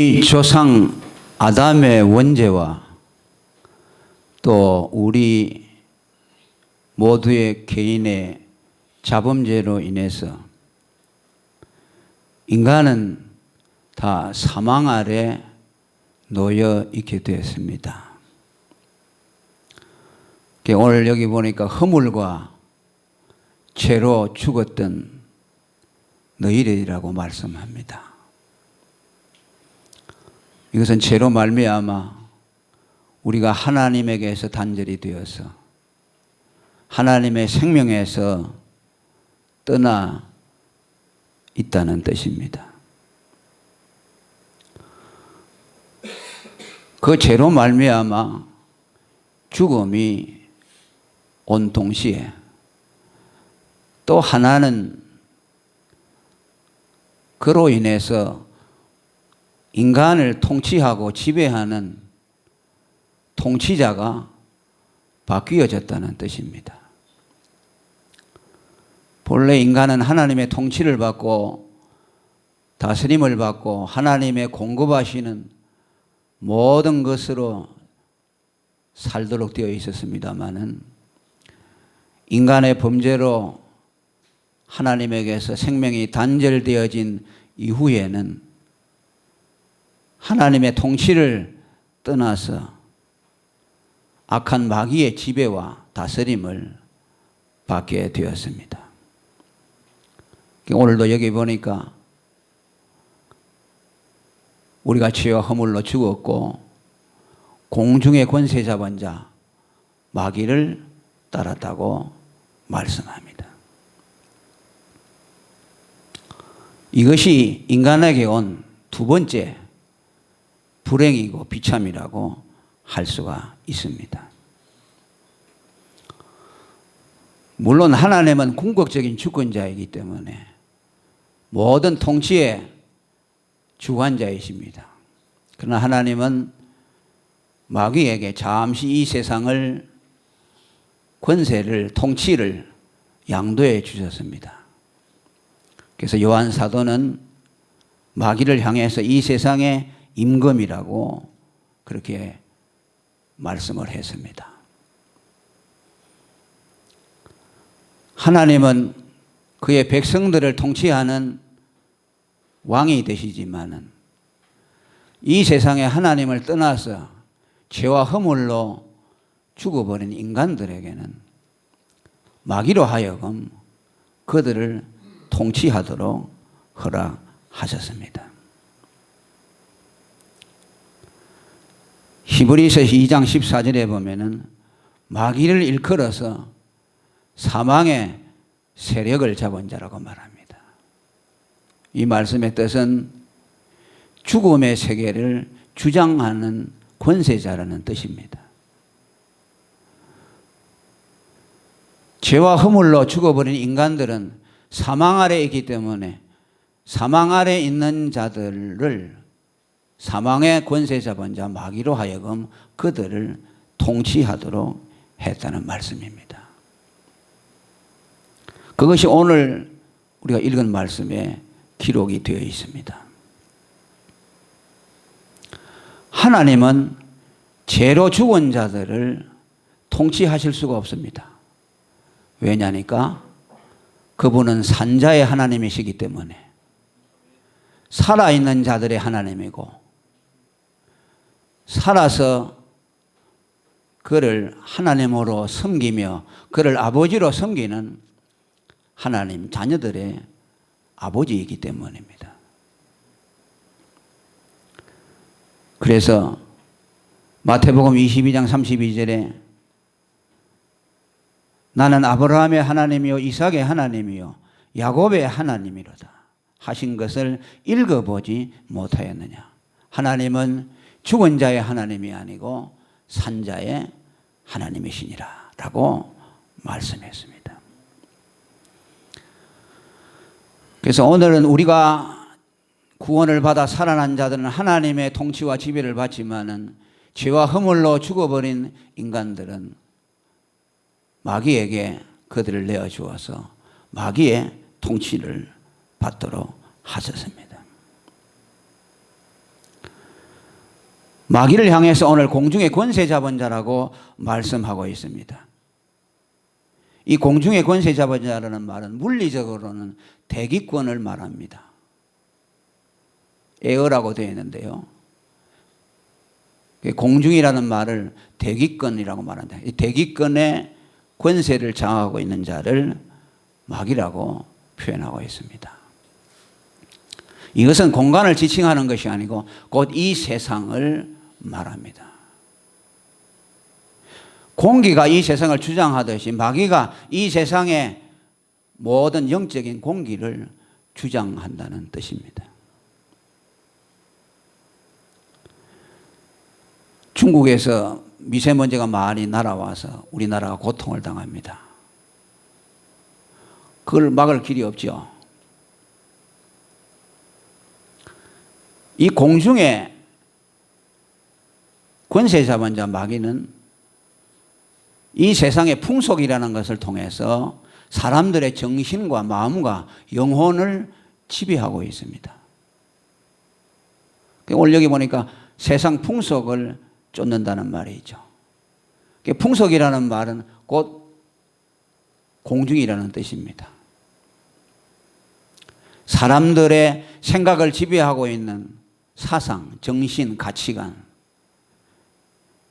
이 조상 아담의 원죄와 또 우리 모두의 개인의 자범죄로 인해서 인간은 다 사망 아래 놓여 있게 되었습니다. 오늘 여기 보니까 허물과 죄로 죽었던 너희들이라고 말씀합니다. 이것은 죄로 말미암아 우리가 하나님에게서 단절이 되어서 하나님의 생명에서 떠나 있다는 뜻입니다. 그 죄로 말미암아 죽음이 온 동시에 또 하나는 그로 인해서 인간을 통치하고 지배하는 통치자가 바뀌어졌다는 뜻입니다. 본래 인간은 하나님의 통치를 받고 다스림을 받고 하나님의 공급하시는 모든 것으로 살도록 되어 있었습니다마는 인간의 범죄로 하나님에게서 생명이 단절되어진 이후에는 하나님의 통치를 떠나서 악한 마귀의 지배와 다스림을 받게 되었습니다. 오늘도 여기 보니까 우리가 죄와 허물로 죽었고 공중의 권세 잡은 자 마귀를 따랐다고 말씀합니다. 이것이 인간에게 온 두 번째 불행이고 비참이라고 할 수가 있습니다. 물론 하나님은 궁극적인 주권자이기 때문에 모든 통치의 주관자이십니다. 그러나 하나님은 마귀에게 잠시 이 세상을 권세를 통치를 양도해 주셨습니다. 그래서 요한 사도는 마귀를 향해서 이 세상의 임금이라고 그렇게 말씀을 했습니다. 하나님은 그의 백성들을 통치하는 왕이 되시지만은 이 세상에 하나님을 떠나서 죄와 허물로 죽어버린 인간들에게는 마귀로 하여금 그들을 통치하도록 허락하셨습니다. 히브리서 2장 14절에 보면은 마귀를 일컬어서 사망의 세력을 잡은 자라고 말합니다. 이 말씀의 뜻은 죽음의 세계를 주장하는 권세자라는 뜻입니다. 죄와 허물로 죽어버린 인간들은 사망 아래에 있기 때문에 사망 아래에 있는 자들을 사망의 권세 잡은 자 마귀로 하여금 그들을 통치하도록 했다는 말씀입니다. 그것이 오늘 우리가 읽은 말씀에 기록이 되어 있습니다. 하나님은 죄로 죽은 자들을 통치하실 수가 없습니다. 왜냐니까 그분은 산자의 하나님이시기 때문에 살아있는 자들의 하나님이고 살아서 그를 하나님으로 섬기며 그를 아버지로 섬기는 하나님 자녀들의 아버지이기 때문입니다. 그래서 마태복음 22장 32절에 나는 아브라함의 하나님이요 이삭의 하나님이요 야곱의 하나님이로다 하신 것을 읽어보지 못하였느냐. 하나님은 죽은 자의 하나님이 아니고 산자의 하나님이시니라 라고 말씀했습니다. 그래서 오늘은 우리가 구원을 받아 살아난 자들은 하나님의 통치와 지배를 받지만은 죄와 허물로 죽어버린 인간들은 마귀에게 그들을 내어주어서 마귀의 통치를 받도록 하셨습니다. 마귀를 향해서 오늘 공중의 권세 잡은 자라고 말씀하고 있습니다. 이 공중의 권세 잡은 자라는 말은 물리적으로는 대기권을 말합니다. 에어라고 되어 있는데요. 공중이라는 말을 대기권이라고 말한다. 이 대기권의 권세를 장악하고 있는 자를 마귀라고 표현하고 있습니다. 이것은 공간을 지칭하는 것이 아니고 곧 이 세상을 말합니다. 공기가 이 세상을 주장하듯이 마귀가 이 세상의 모든 영적인 공기를 주장한다는 뜻입니다. 중국에서 미세먼지가 많이 날아와서 우리나라가 고통을 당합니다. 그걸 막을 길이 없죠. 이 공중에 권세 잡은 자 마귀는 이 세상의 풍속이라는 것을 통해서 사람들의 정신과 마음과 영혼을 지배하고 있습니다. 오늘 여기 보니까 세상 풍속을 쫓는다는 말이죠. 풍속이라는 말은 곧 공중이라는 뜻입니다. 사람들의 생각을 지배하고 있는 사상, 정신, 가치관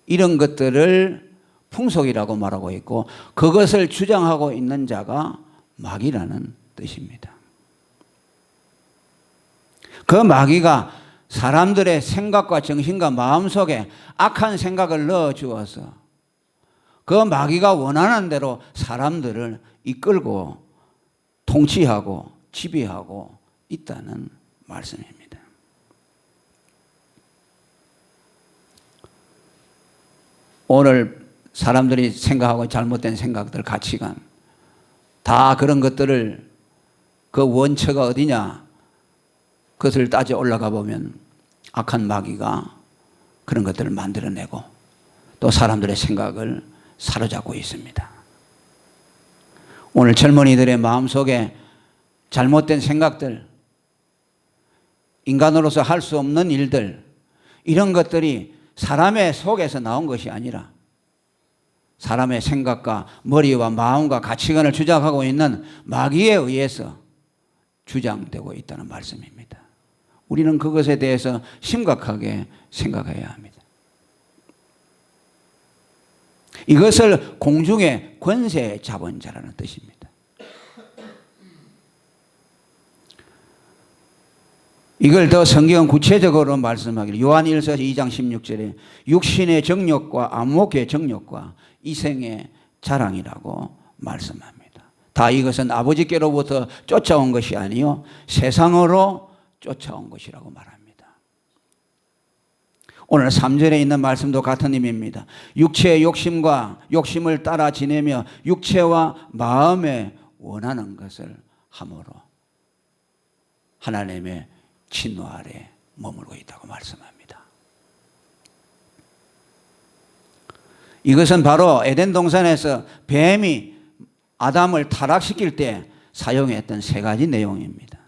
이런 것들을 풍속이라고 말하고 있고 그것을 주장하고 있는 자가 마귀라는 뜻입니다. 그 마귀가 사람들의 생각과 정신과 마음속에 악한 생각을 넣어주어서 그 마귀가 원하는 대로 사람들을 이끌고 통치하고 지배하고 있다는 말씀입니다. 오늘 사람들이 생각하고 잘못된 생각들, 가치관 다 그런 것들을 그 원처가 어디냐 그것을 따져 올라가 보면 악한 마귀가 그런 것들을 만들어내고 또 사람들의 생각을 사로잡고 있습니다. 오늘 젊은이들의 마음속에 잘못된 생각들, 인간으로서 할 수 없는 일들 이런 것들이 사람의 속에서 나온 것이 아니라 사람의 생각과 머리와 마음과 가치관을 주장하고 있는 마귀에 의해서 주장되고 있다는 말씀입니다. 우리는 그것에 대해서 심각하게 생각해야 합니다. 이것을 공중의 권세 잡은 자라는 뜻입니다. 이걸 더 성경은 구체적으로 말씀하기를 요한일서 2장 16절에 육신의 정욕과 안목의 정욕과 이생의 자랑이라고 말씀합니다. 다 이것은 아버지께로부터 쫓아온 것이 아니요 세상으로 쫓아온 것이라고 말합니다. 오늘 3절에 있는 말씀도 같은 의미입니다. 육체의 욕심을 따라 지내며 육체와 마음에 원하는 것을 함으로 하나님의 진노 아래 머물고 있다고 말씀합니다. 이것은 바로 에덴 동산에서 뱀이 아담을 타락시킬 때 사용했던 세 가지 내용입니다.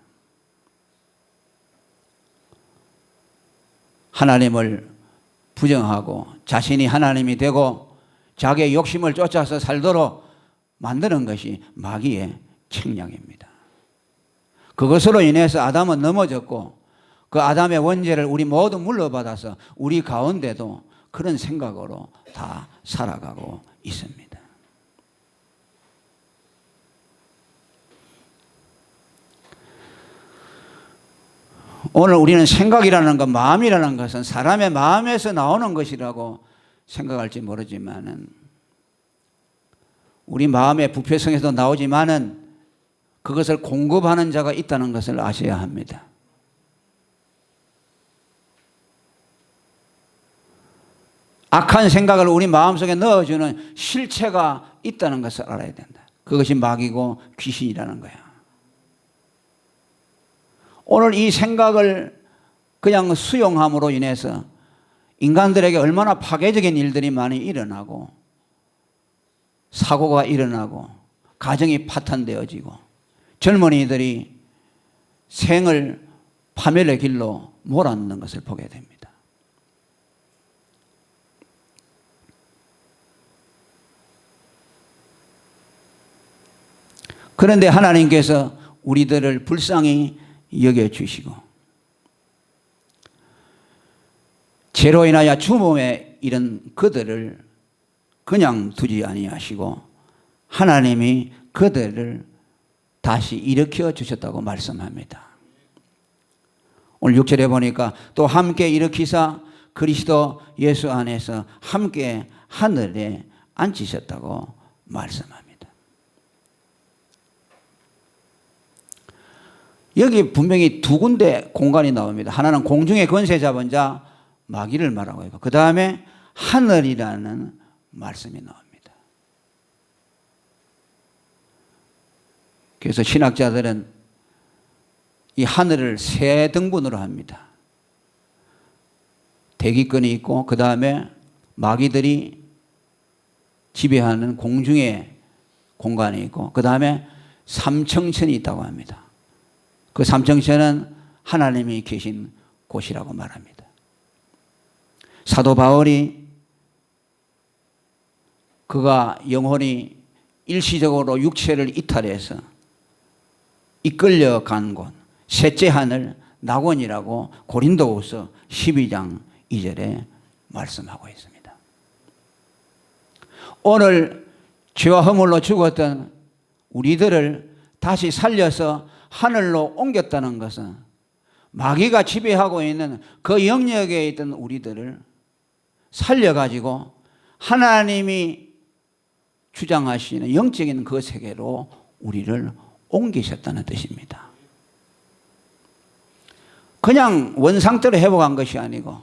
하나님을 부정하고 자신이 하나님이 되고 자기의 욕심을 쫓아서 살도록 만드는 것이 마귀의 책략입니다. 그것으로 인해서 아담은 넘어졌고 그 아담의 원죄를 우리 모두 물려받아서 우리 가운데도 그런 생각으로 다 살아가고 있습니다. 오늘 우리는 생각이라는 것, 마음이라는 것은 사람의 마음에서 나오는 것이라고 생각할지 모르지만은 우리 마음의 부패성에서 나오지만은 그것을 공급하는 자가 있다는 것을 아셔야 합니다. 악한 생각을 우리 마음속에 넣어주는 실체가 있다는 것을 알아야 된다. 그것이 마귀고 귀신이라는 거야. 오늘 이 생각을 그냥 수용함으로 인해서 인간들에게 얼마나 파괴적인 일들이 많이 일어나고 사고가 일어나고 가정이 파탄되어지고 젊은이들이 생을 파멸의 길로 몰아넣는 것을 보게 됩니다. 그런데 하나님께서 우리들을 불쌍히 여겨주시고 죄로 인하여 죽음에 이른 그들을 그냥 두지 아니하시고 하나님이 그들을 다시 일으켜 주셨다고 말씀합니다. 오늘 6절에 보니까 또 함께 일으키사 그리스도 예수 안에서 함께 하늘에 앉히셨다고 말씀합니다. 여기 분명히 두 군데 공간이 나옵니다. 하나는 공중의 권세 잡은 자 마귀를 말하고 있고 그 다음에 하늘이라는 말씀이 나옵니다. 그래서 신학자들은 이 하늘을 세 등분으로 합니다. 대기권이 있고 그 다음에 마귀들이 지배하는 공중의 공간이 있고 그 다음에 삼청천이 있다고 합니다. 그 삼청천은 하나님이 계신 곳이라고 말합니다. 사도 바울이 그가 영혼이 일시적으로 육체를 이탈해서 이끌려간 곳 셋째 하늘 낙원이라고 고린도후서 12장 2절에 말씀하고 있습니다. 오늘 죄와 허물로 죽었던 우리들을 다시 살려서 하늘로 옮겼다는 것은 마귀가 지배하고 있는 그 영역에 있던 우리들을 살려가지고 하나님이 주장하시는 영적인 그 세계로 우리를 옮기셨다는 뜻입니다. 그냥 원상태로 회복한 것이 아니고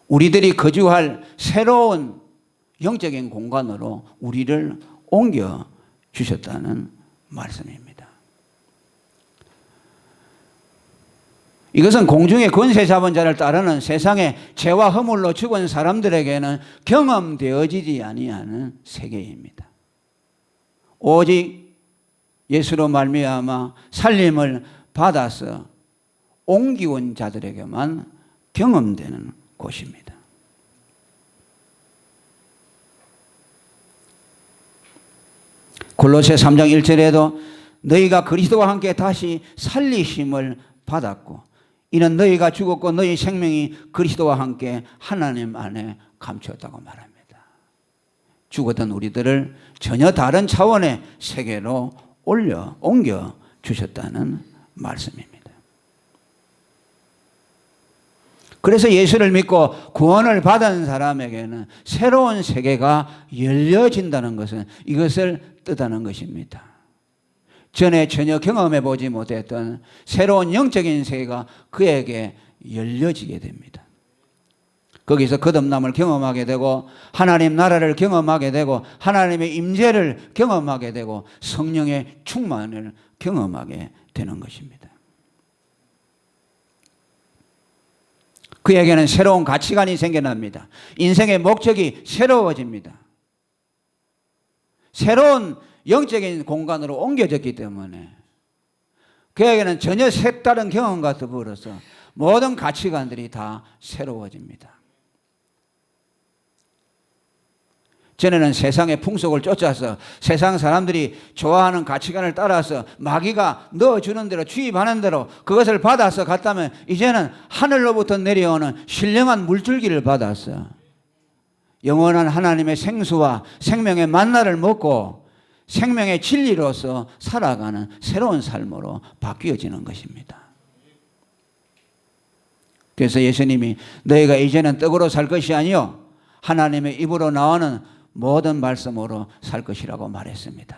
우리들이 거주할 새로운 영적인 공간으로 우리를 옮겨 주셨다는 말씀입니다. 이것은 공중의 권세 잡은 자를 따르는 세상의 죄와 허물로 죽은 사람들에게는 경험되어지지 아니하는 세계입니다. 오직 예수로 말미암아 살림을 받아서 옮기온 자들에게만 경험되는 곳입니다. 골로새 3장 1절에도 너희가 그리스도와 함께 다시 살리심을 받았고 이는 너희가 죽었고 너희 생명이 그리스도와 함께 하나님 안에 감추었다고 말합니다. 죽었던 우리들을 전혀 다른 차원의 세계로 옮겨 주셨다는 말씀입니다. 그래서 예수를 믿고 구원을 받은 사람에게는 새로운 세계가 열려진다는 것은 이것을 뜻하는 것입니다. 전에 전혀 경험해 보지 못했던 새로운 영적인 세계가 그에게 열려지게 됩니다. 거기서 거듭남을 경험하게 되고 하나님 나라를 경험하게 되고 하나님의 임재를 경험하게 되고 성령의 충만을 경험하게 되는 것입니다. 그에게는 새로운 가치관이 생겨납니다. 인생의 목적이 새로워집니다. 새로운 영적인 공간으로 옮겨졌기 때문에 그에게는 전혀 색다른 경험과 더불어서 모든 가치관들이 다 새로워집니다. 전에는 세상의 풍속을 쫓아서 세상 사람들이 좋아하는 가치관을 따라서 마귀가 넣어주는 대로 주입하는 대로 그것을 받아서 갔다면 이제는 하늘로부터 내려오는 신령한 물줄기를 받아서 영원한 하나님의 생수와 생명의 만나를 먹고 생명의 진리로서 살아가는 새로운 삶으로 바뀌어지는 것입니다. 그래서 예수님이 너희가 이제는 떡으로 살 것이 아니요 하나님의 입으로 나오는 모든 말씀으로 살 것이라고 말했습니다.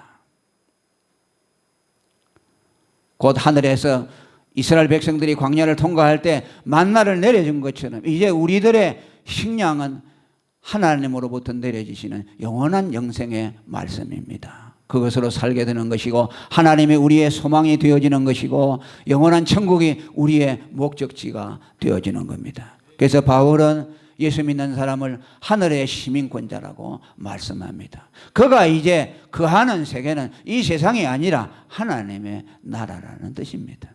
곧 하늘에서 이스라엘 백성들이 광야를 통과할 때 만나를 내려준 것처럼 이제 우리들의 식량은 하나님으로부터 내려주시는 영원한 영생의 말씀입니다. 그것으로 살게 되는 것이고 하나님이 우리의 소망이 되어지는 것이고 영원한 천국이 우리의 목적지가 되어지는 겁니다. 그래서 바울은 예수 믿는 사람을 하늘의 시민권자라고 말씀합니다. 그가 이제 거하는 세계는 이 세상이 아니라 하나님의 나라라는 뜻입니다.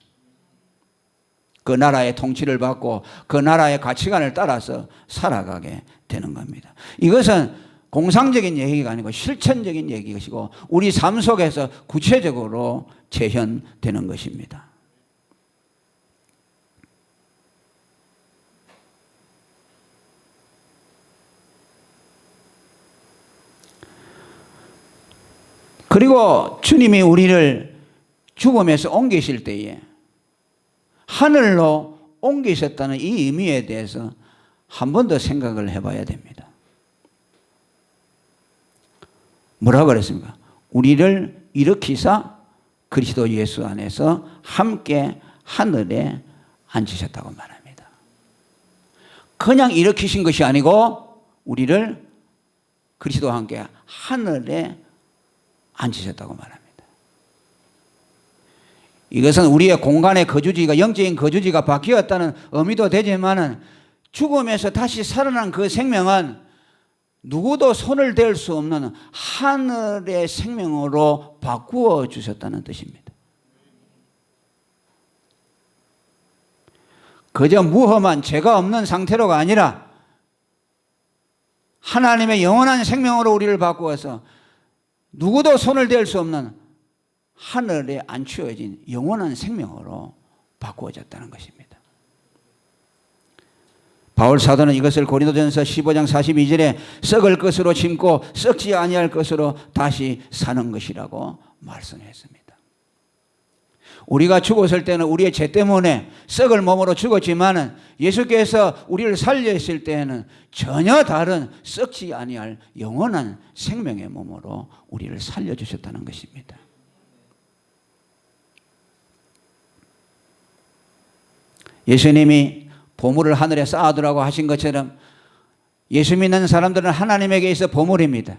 그 나라의 통치를 받고 그 나라의 가치관을 따라서 살아가게 되는 겁니다. 이것은 공상적인 얘기가 아니고 실천적인 얘기이고 우리 삶 속에서 구체적으로 재현되는 것입니다. 그리고 주님이 우리를 죽음에서 옮기실 때에 하늘로 옮기셨다는 이 의미에 대해서 한 번 더 생각을 해봐야 됩니다. 뭐라고 그랬습니까? 우리를 일으키사 그리스도 예수 안에서 함께 하늘에 앉히셨다고 말합니다. 그냥 일으키신 것이 아니고 우리를 그리스도와 함께 하늘에 앉히셨다고 말합니다. 이것은 우리의 공간의 거주지가 영적인 거주지가 바뀌었다는 의미도 되지만 죽음에서 다시 살아난 그 생명은 누구도 손을 댈 수 없는 하늘의 생명으로 바꾸어 주셨다는 뜻입니다. 그저 무험한 죄가 없는 상태로가 아니라 하나님의 영원한 생명으로 우리를 바꾸어서 누구도 손을 댈 수 없는 하늘에 안치어진 영원한 생명으로 바꾸어졌다는 것입니다. 바울 사도는 이것을 고린도전서 15장 42절에 썩을 것으로 심고 썩지 아니할 것으로 다시 사는 것이라고 말씀했습니다. 우리가 죽었을 때는 우리의 죄 때문에 썩을 몸으로 죽었지만 예수께서 우리를 살리실 때에는 전혀 다른 썩지 아니할 영원한 생명의 몸으로 우리를 살려주셨다는 것입니다. 예수님이 보물을 하늘에 쌓아두라고 하신 것처럼 예수 믿는 사람들은 하나님에게 있어 보물입니다.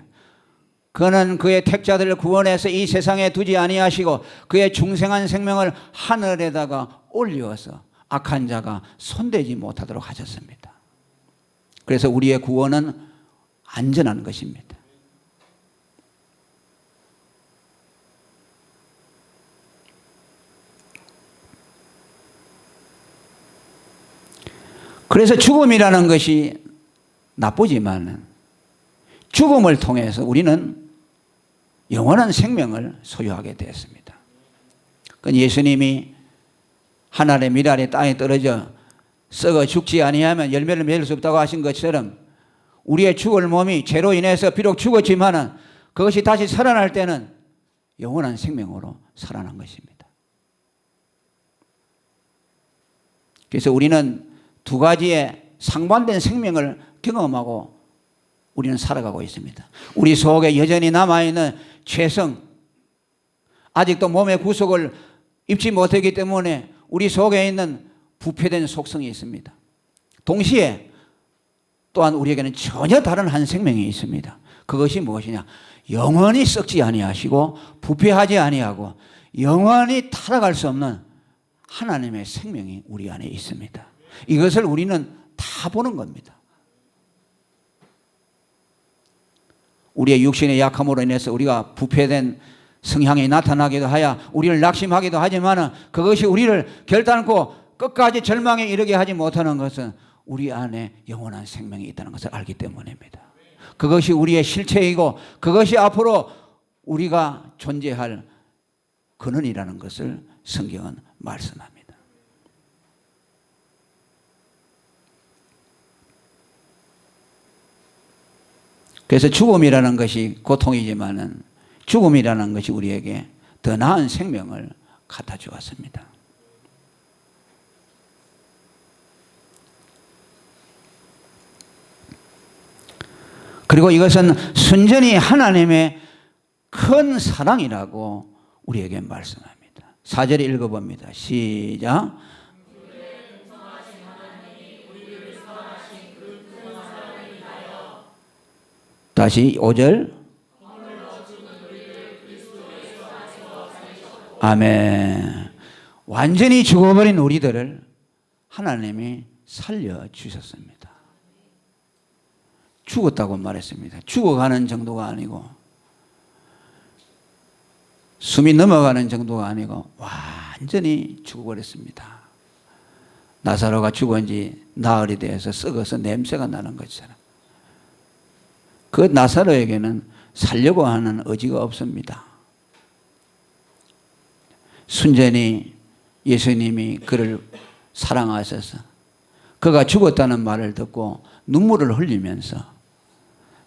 그는 그의 택자들을 구원해서 이 세상에 두지 아니하시고 그의 중생한 생명을 하늘에다가 올려서 악한 자가 손대지 못하도록 하셨습니다. 그래서 우리의 구원은 안전한 것입니다. 그래서 죽음이라는 것이 나쁘지만 죽음을 통해서 우리는 영원한 생명을 소유하게 되었습니다. 그건 예수님이 하늘의 밀알이 땅에 떨어져 썩어 죽지 아니하면 열매를 맺을 수 없다고 하신 것처럼 우리의 죽을 몸이 죄로 인해서 비록 죽었지만 그것이 다시 살아날 때는 영원한 생명으로 살아난 것입니다. 그래서 우리는 두 가지의 상반된 생명을 경험하고 우리는 살아가고 있습니다. 우리 속에 여전히 남아있는 죄성, 아직도 몸의 구속을 입지 못했기 때문에 우리 속에 있는 부패된 속성이 있습니다. 동시에 또한 우리에게는 전혀 다른 한 생명이 있습니다. 그것이 무엇이냐? 영원히 썩지 아니하시고 부패하지 아니하고 영원히 타락할 수 없는 하나님의 생명이 우리 안에 있습니다. 이것을 우리는 다 보는 겁니다. 우리의 육신의 약함으로 인해서 우리가 부패된 성향이 나타나기도 하여 우리를 낙심하기도 하지만 그것이 우리를 결단코 끝까지 절망에 이르게 하지 못하는 것은 우리 안에 영원한 생명이 있다는 것을 알기 때문입니다. 그것이 우리의 실체이고 그것이 앞으로 우리가 존재할 근원이라는 것을 성경은 말씀합니다. 그래서 죽음이라는 것이 고통이지만은 죽음이라는 것이 우리에게 더 나은 생명을 갖다 주었습니다. 그리고 이것은 순전히 하나님의 큰 사랑이라고 우리에게 말씀합니다. 4절 읽어봅니다. 시작. 다시 5절. 아멘. 완전히 죽어버린 우리들을 하나님이 살려주셨습니다. 죽었다고 말했습니다. 죽어가는 정도가 아니고 숨이 넘어가는 정도가 아니고 완전히 죽어버렸습니다. 나사로가 죽은 지 나흘이 되어서 썩어서 냄새가 나는 것처럼 그 나사로에게는 살려고 하는 의지가 없습니다. 순전히 예수님이 그를 사랑하셔서 그가 죽었다는 말을 듣고 눈물을 흘리면서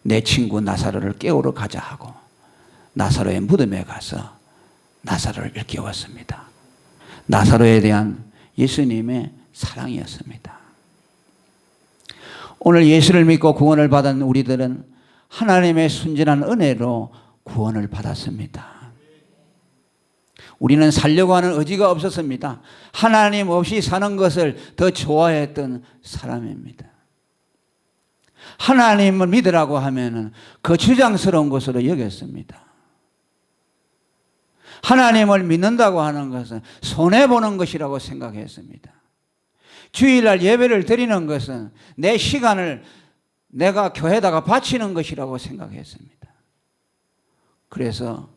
내 친구 나사로를 깨우러 가자 하고 나사로의 무덤에 가서 나사로를 일깨웠습니다. 나사로에 대한 예수님의 사랑이었습니다. 오늘 예수를 믿고 구원을 받은 우리들은 하나님의 순전한 은혜로 구원을 받았습니다. 우리는 살려고 하는 의지가 없었습니다. 하나님 없이 사는 것을 더 좋아했던 사람입니다. 하나님을 믿으라고 하면은 거추장스러운 것으로 여겼습니다. 하나님을 믿는다고 하는 것은 손해보는 것이라고 생각했습니다. 주일날 예배를 드리는 것은 내 시간을 내가 교회에다가 바치는 것이라고 생각했습니다. 그래서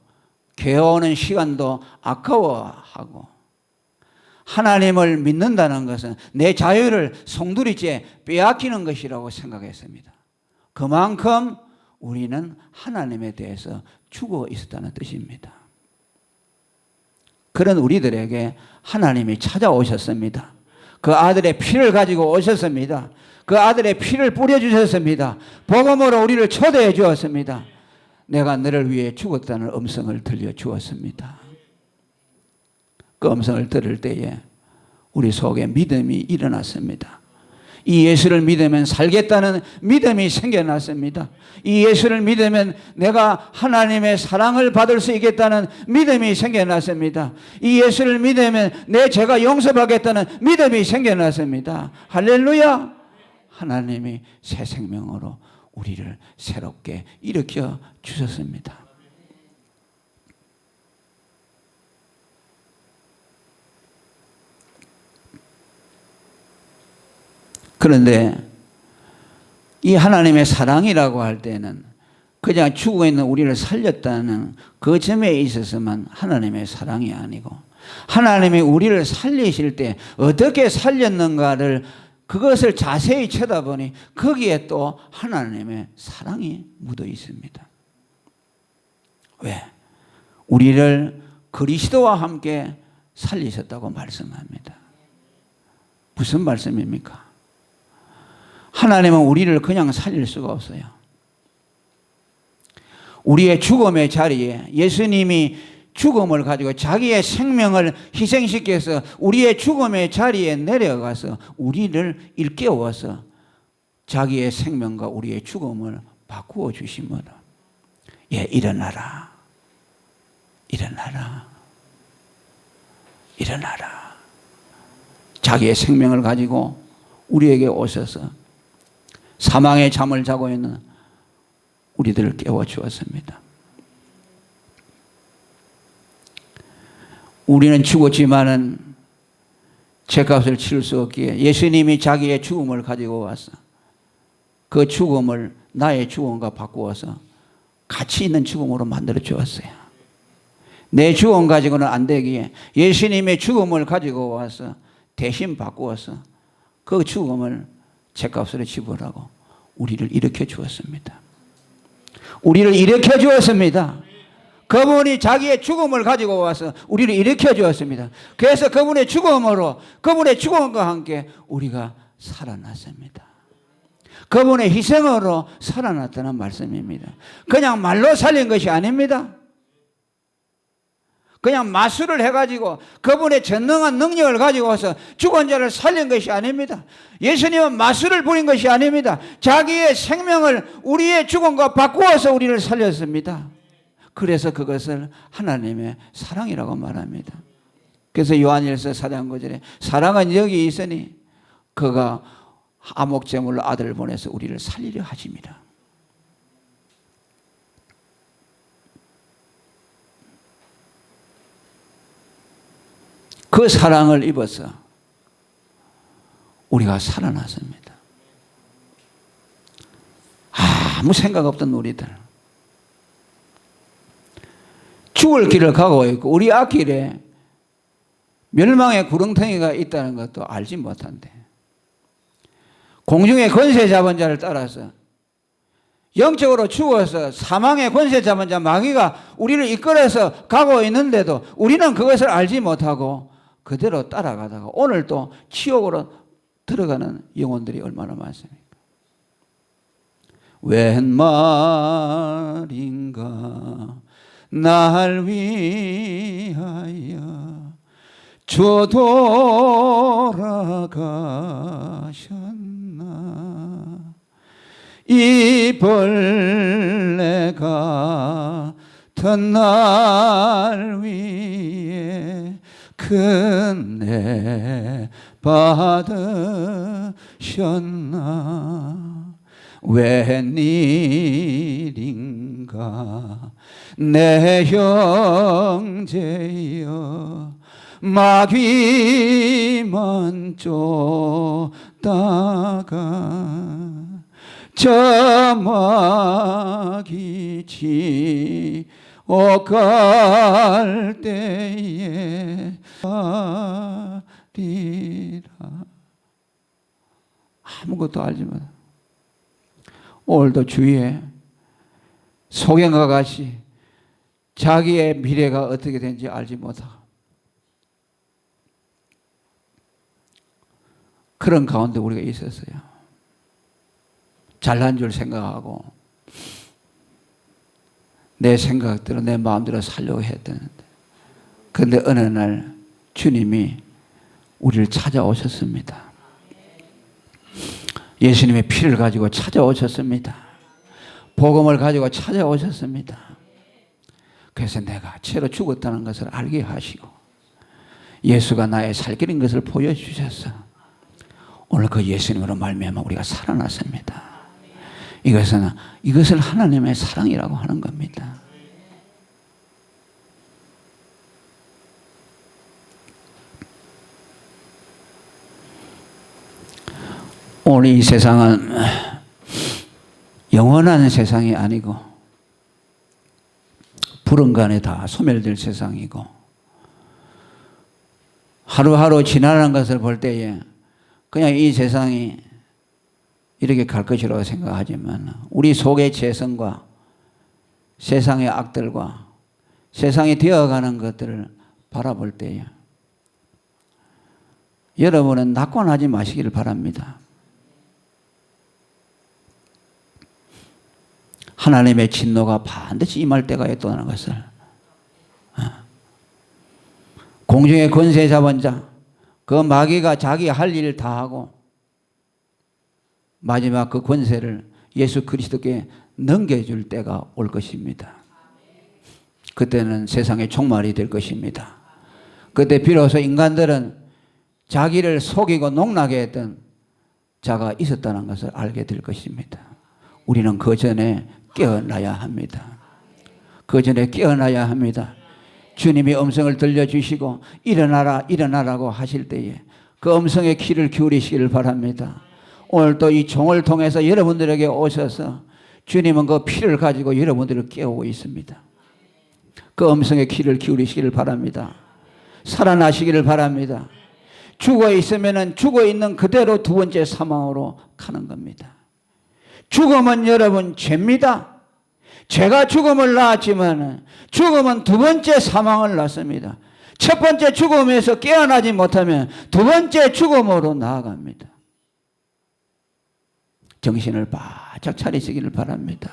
교회 오는 시간도 아까워하고 하나님을 믿는다는 것은 내 자유를 송두리째 빼앗기는 것이라고 생각했습니다. 그만큼 우리는 하나님에 대해서 죽어 있었다는 뜻입니다. 그런 우리들에게 하나님이 찾아오셨습니다. 그 아들의 피를 가지고 오셨습니다. 그 아들의 피를 뿌려주셨습니다. 복음으로 우리를 초대해 주었습니다. 내가 너를 위해 죽었다는 음성을 들려주었습니다. 그 음성을 들을 때에 우리 속에 믿음이 일어났습니다. 이 예수를 믿으면 살겠다는 믿음이 생겨났습니다. 이 예수를 믿으면 내가 하나님의 사랑을 받을 수 있겠다는 믿음이 생겨났습니다. 이 예수를 믿으면 내 죄가 용서받겠다는 믿음이 생겨났습니다. 할렐루야! 하나님이 새 생명으로 우리를 새롭게 일으켜 주셨습니다. 그런데 이 하나님의 사랑이라고 할 때는 그냥 죽어 있는 우리를 살렸다는 그 점에 있어서만 하나님의 사랑이 아니고 하나님이 우리를 살리실 때 어떻게 살렸는가를 그것을 자세히 쳐다보니 거기에 또 하나님의 사랑이 묻어 있습니다. 왜? 우리를 그리스도와 함께 살리셨다고 말씀합니다. 무슨 말씀입니까? 하나님은 우리를 그냥 살릴 수가 없어요. 우리의 죽음의 자리에 예수님이 죽음을 가지고 자기의 생명을 희생시켜서 우리의 죽음의 자리에 내려가서 우리를 일깨워서 자기의 생명과 우리의 죽음을 바꾸어 주심으로 예, 일어나라. 일어나라. 일어나라. 자기의 생명을 가지고 우리에게 오셔서 사망의 잠을 자고 있는 우리들을 깨워주었습니다. 우리는 죽었지만은 죄값을 치를 수 없기에 예수님이 자기의 죽음을 가지고 와서 그 죽음을 나의 죽음과 바꾸어서 가치 있는 죽음으로 만들어 주었어요. 내 죽음 가지고는 안 되기에 예수님의 죽음을 가지고 와서 대신 바꾸어서 그 죽음을 죄값으로 지불하고 우리를 일으켜 주었습니다. 우리를 일으켜 주었습니다. 그분이 자기의 죽음을 가지고 와서 우리를 일으켜 주었습니다. 그래서 그분의 죽음으로 그분의 죽음과 함께 우리가 살아났습니다. 그분의 희생으로 살아났다는 말씀입니다. 그냥 말로 살린 것이 아닙니다. 그냥 마술을 해가지고 그분의 전능한 능력을 가지고 와서 죽은 자를 살린 것이 아닙니다. 예수님은 마술을 부린 것이 아닙니다. 자기의 생명을 우리의 죽음과 바꾸어서 우리를 살렸습니다. 그래서 그것을 하나님의 사랑이라고 말합니다. 그래서 요한일서 4장 9절에 사랑은 여기 있으니 그가 화목제물로 아들을 보내서 우리를 살리려 하십니다. 그 사랑을 입어서 우리가 살아났습니다. 아무 생각 없던 우리들 죽을 길을 가고 있고 우리 앞길에 멸망의 구렁텅이가 있다는 것도 알지 못한데 공중의 권세 잡은 자를 따라서 영적으로 죽어서 사망의 권세 잡은 자 마귀가 우리를 이끌어서 가고 있는데도 우리는 그것을 알지 못하고 그대로 따라가다가 오늘 또 지옥으로 들어가는 영혼들이 얼마나 많습니까? 웬 말인가 날 위하여 주 돌아가셨나 이 벌레 같은 날 위에 큰애 받으셨나 웬일인가 내 형제여 마귀만 쫓다가 저 마귀 지옥 갈 때에 가리라. 아무것도 알지 마. 오늘도 주위에 소경과 같이 자기의 미래가 어떻게 되는지 알지 못하고 그런 가운데 우리가 있었어요. 잘난 줄 생각하고 내 생각대로 내 마음대로 살려고 했었는데 그런데 어느 날 주님이 우리를 찾아오셨습니다. 예수님의 피를 가지고 찾아오셨습니다. 복음을 가지고 찾아오셨습니다. 그래서 내가 죄로 죽었다는 것을 알게 하시고 예수가 나의 살 길인 것을 보여주셔서 오늘 그 예수님으로 말미암아 우리가 살아났습니다. 이것을 하나님의 사랑이라고 하는 겁니다. 오늘 이 세상은 영원한 세상이 아니고 불언간에 다 소멸될 세상이고 하루하루 지나가는 것을 볼 때에 그냥 이 세상이 이렇게 갈 것이라고 생각하지만 우리 속의 죄성과 세상의 악들과 세상이 되어가는 것들을 바라볼 때에 여러분은 낙관하지 마시기를 바랍니다. 하나님의 진노가 반드시 임할 때가 있다는 것을 공중의 권세 잡은 자 그 마귀가 자기 할 일을 다 하고 마지막 그 권세를 예수 그리스도께 넘겨줄 때가 올 것입니다. 그때는 세상의 종말이 될 것입니다. 그때 비로소 인간들은 자기를 속이고 농락해 했던 자가 있었다는 것을 알게 될 것입니다. 우리는 그 전에 깨어나야 합니다. 그 전에 깨어나야 합니다. 주님이 음성을 들려주시고 일어나라 일어나라고 하실 때에 그 음성의 귀를 기울이시기를 바랍니다. 오늘 또 이 종을 통해서 여러분들에게 오셔서 주님은 그 피를 가지고 여러분들을 깨우고 있습니다. 그 음성의 귀를 기울이시기를 바랍니다. 살아나시기를 바랍니다. 죽어 있으면 죽어 있는 그대로 두 번째 사망으로 가는 겁니다. 죽음은 여러분 죄입니다. 죄가 죽음을 낳았지만 죽음은 두 번째 사망을 낳습니다. 첫 번째 죽음에서 깨어나지 못하면 두 번째 죽음으로 나아갑니다. 정신을 바짝 차리시기를 바랍니다.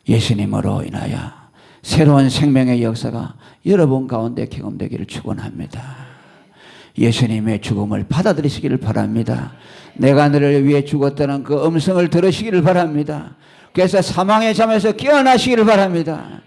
예수님으로 인하여 새로운 생명의 역사가 여러분 가운데 경험되기를 축원합니다. 예수님의 죽음을 받아들이시기를 바랍니다. 내가 너를 위해 죽었다는 그 음성을 들으시기를 바랍니다. 그래서 사망의 잠에서 깨어나시기를 바랍니다.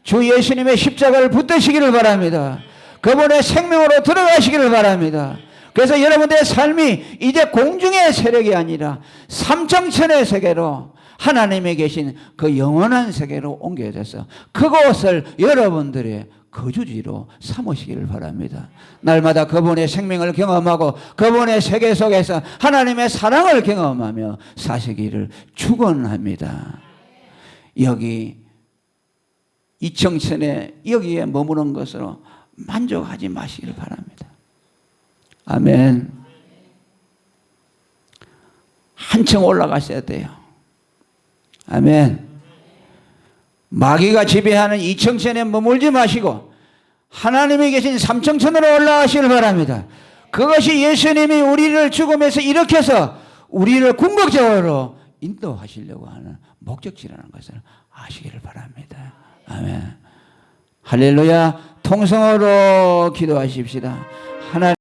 주 예수님의 십자가를 붙드시기를 바랍니다. 그분의 생명으로 들어가시기를 바랍니다. 그래서 여러분들의 삶이 이제 공중의 세력이 아니라 삼청천의 세계로 하나님에 계신 그 영원한 세계로 옮겨져서 그곳을 여러분들의 거주지로 삼으시기를 바랍니다. 날마다 그분의 생명을 경험하고 그분의 세계 속에서 하나님의 사랑을 경험하며 사시기를 축원합니다. 여기 이청천에 여기에 머무는 것으로 만족하지 마시기를 바랍니다. 아멘. 한층 올라가셔야 돼요. 아멘. 마귀가 지배하는 이청천에 머물지 마시고 하나님이 계신 삼청천으로 올라가시길 바랍니다. 그것이 예수님이 우리를 죽음에서 일으켜서 우리를 궁극적으로 인도하시려고 하는 목적지라는 것을 아시기를 바랍니다. 아멘. 할렐루야. 통성으로 기도하십시다. 하나님